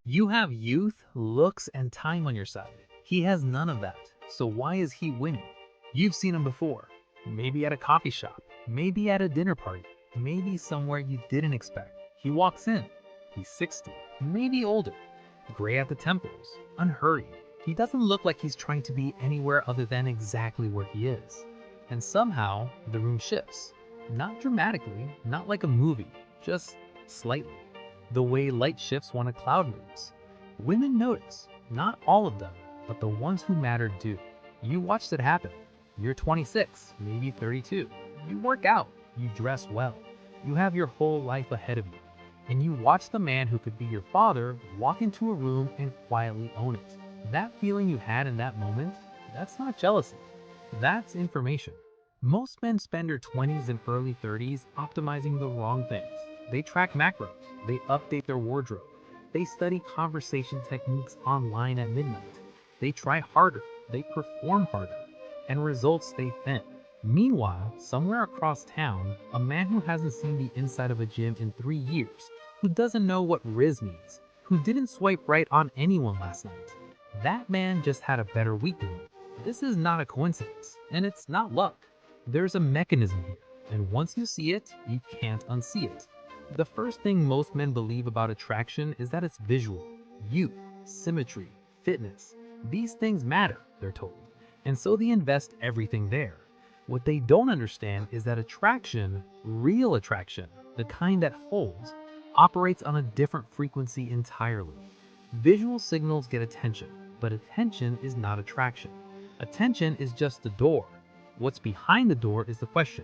You have youth, looks, and time on your side. He has none of that. So why is he winning? You've seen him before. Maybe at a coffee shop. Maybe at a dinner party. Maybe somewhere you didn't expect. He walks in. He's 60, maybe older. Gray at the temples. Unhurried. He doesn't look like he's trying to be anywhere other than exactly where he is. And somehow, the room shifts. Not dramatically, not like a movie, just slightly. The way light shifts when a cloud moves. Women notice, not all of them, but the ones who matter do. You watched it happen. You're 26, maybe 32. You work out, you dress well. You have your whole life ahead of you. And you watch the man who could be your father walk into a room and quietly own it. That feeling you had in that moment, that's not jealousy. That's information. Most men spend their 20s and early 30s optimizing the wrong things. They track macros, they update their wardrobe, they study conversation techniques online at midnight. They try harder, they perform harder, and results stay thin. Meanwhile, somewhere across town, a man who hasn't seen the inside of a gym in 3 years, who doesn't know what Riz means, who didn't swipe right on anyone last night. That man just had a better week than you. This is not a coincidence, and it's not luck. There's a mechanism here, and once you see it, you can't unsee it. The first thing most men believe about attraction is that it's visual. Youth, symmetry, fitness. These things matter, they're told, and so they invest everything there. What they don't understand is that attraction, real attraction, the kind that holds, operates on a different frequency entirely. Visual signals get attention, but attention is not attraction. Attention is just the door. What's behind the door is the question.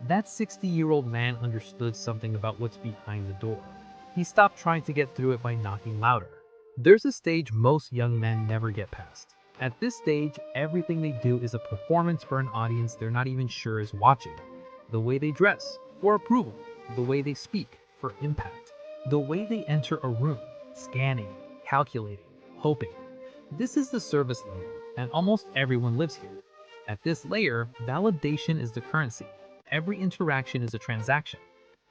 That 60-year-old man understood something about what's behind the door. He stopped trying to get through it by knocking louder. There's a stage most young men never get past. At this stage, everything they do is a performance for an audience they're not even sure is watching. The way they dress, for approval. The way they speak, for impact. The way they enter a room, scanning, calculating, hoping. This is the service layer, and almost everyone lives here. At this layer, validation is the currency. Every interaction is a transaction.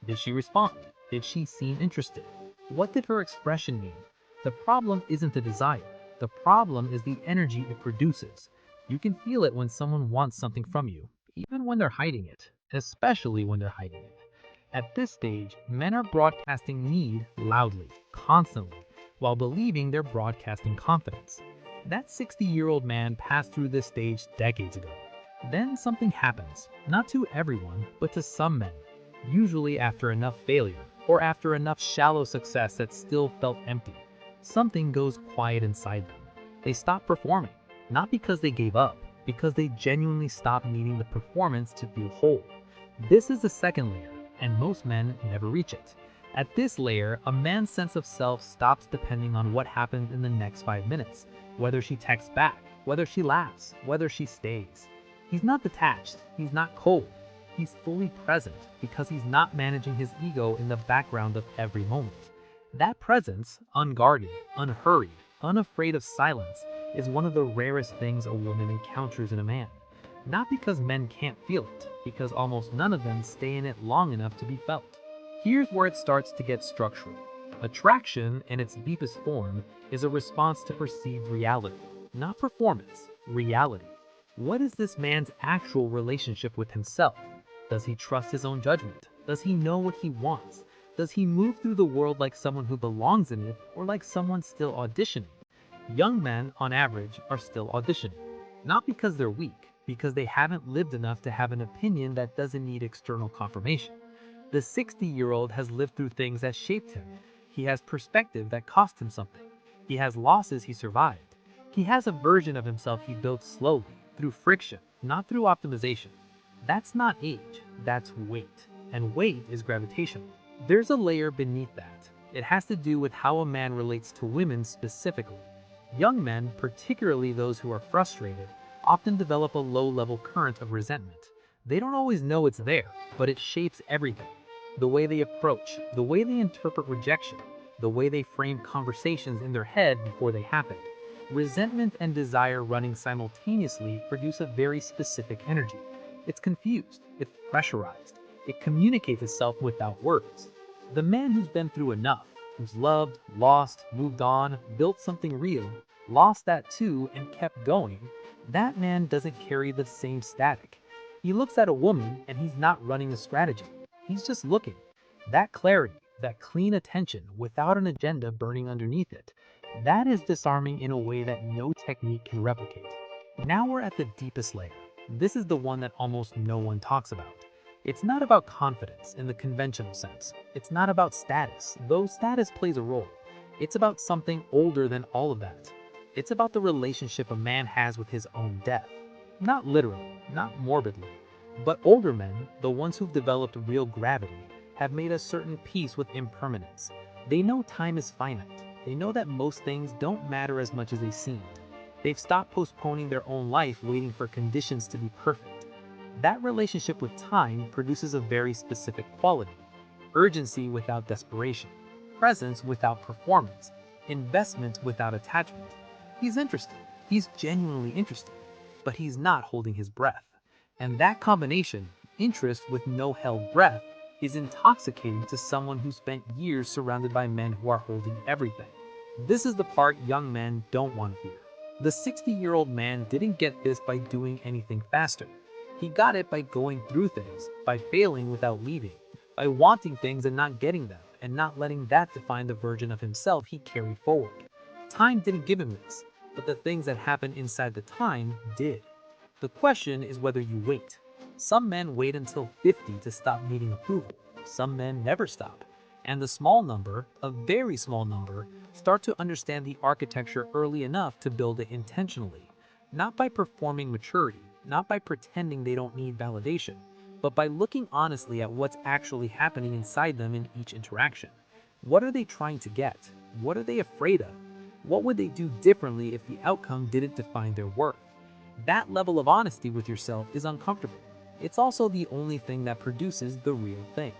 Did she respond? Did she seem interested? What did her expression mean? The problem isn't the desire. The problem is the energy it produces. You can feel it when someone wants something from you, even when they're hiding it, especially when they're hiding it. At this stage, men are broadcasting need loudly, constantly, while believing they're broadcasting confidence. That 60-year-old man passed through this stage decades ago. Then something happens, not to everyone, but to some men, usually after enough failure, or after enough shallow success that still felt empty. Something goes quiet inside them. They stop performing, not because they gave up, because they genuinely stopped needing the performance to feel whole. This is the second layer, and most men never reach it. At this layer, a man's sense of self stops depending on what happens in the next 5 minutes, whether she texts back, whether she laughs, whether she stays. He's not detached, he's not cold, he's fully present because he's not managing his ego in the background of every moment. That presence, unguarded, unhurried, unafraid of silence, is one of the rarest things a woman encounters in a man. Not because men can't feel it, because almost none of them stay in it long enough to be felt. Here's where it starts to get structural. Attraction, in its deepest form, is a response to perceived reality, not performance, reality. What is this man's actual relationship with himself? Does he trust his own judgment? Does he know what he wants? Does he move through the world like someone who belongs in it or like someone still auditioning? Young men, on average, are still auditioning. Not because they're weak, because they haven't lived enough to have an opinion that doesn't need external confirmation. The 60-year-old has lived through things that shaped him. He has perspective that cost him something. He has losses he survived. He has a version of himself he built slowly, through friction, not through optimization. That's not age, that's weight. And weight is gravitational. There's a layer beneath that. It has to do with how a man relates to women specifically. Young men, particularly those who are frustrated, often develop a low-level current of resentment. They don't always know it's there, but it shapes everything. The way they approach, the way they interpret rejection, the way they frame conversations in their head before they happen. Resentment and desire running simultaneously produce a very specific energy. It's confused, it's pressurized, it communicates itself without words. The man who's been through enough, who's loved, lost, moved on, built something real, lost that too, and kept going, that man doesn't carry the same static. He looks at a woman and he's not running a strategy. He's just looking. That clarity, that clean attention without an agenda burning underneath it, that is disarming in a way that no technique can replicate. Now we're at the deepest layer. This is the one that almost no one talks about. It's not about confidence in the conventional sense. It's not about status, though status plays a role. It's about something older than all of that. It's about the relationship a man has with his own death. Not literally, not morbidly, but older men, the ones who've developed real gravity, have made a certain peace with impermanence. They know time is finite. They know that most things don't matter as much as they seemed. They've stopped postponing their own life waiting for conditions to be perfect. That relationship with time produces a very specific quality: urgency without desperation, presence without performance, investment without attachment. He's interested. He's genuinely interested, but he's not holding his breath. And that combination, interest with no held breath, is intoxicating to someone who spent years surrounded by men who are holding everything. This is the part young men don't want to hear. The 60-year-old man didn't get this by doing anything faster. He got it by going through things, by failing without leaving, by wanting things and not getting them, and not letting that define the version of himself he carried forward. Time didn't give him this, but the things that happened inside the time did. The question is whether you wait. Some men wait until 50 to stop needing approval. Some men never stop. And the small number, a very small number, start to understand the architecture early enough to build it intentionally. Not by performing maturity, not by pretending they don't need validation, but by looking honestly at what's actually happening inside them in each interaction. What are they trying to get? What are they afraid of? What would they do differently if the outcome didn't define their worth? That level of honesty with yourself is uncomfortable. It's also the only thing that produces the real thing.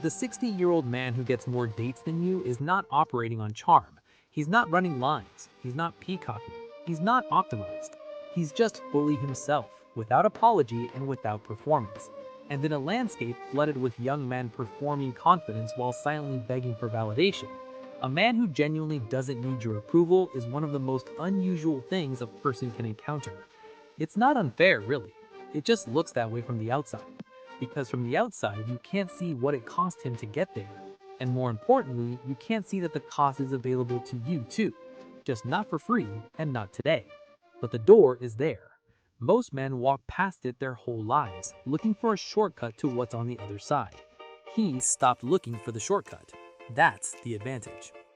The 60-year-old man who gets more dates than you is not operating on charm. He's not running lines. He's not peacocking. He's not optimized. He's just fully himself, without apology and without performance. And in a landscape flooded with young men performing confidence while silently begging for validation, a man who genuinely doesn't need your approval is one of the most unusual things a person can encounter. It's not unfair, really. It just looks that way from the outside. Because from the outside, you can't see what it cost him to get there. And more importantly, you can't see that the cost is available to you too. Just not for free and not today. But the door is there. Most men walk past it their whole lives, looking for a shortcut to what's on the other side. He stopped looking for the shortcut. That's the advantage.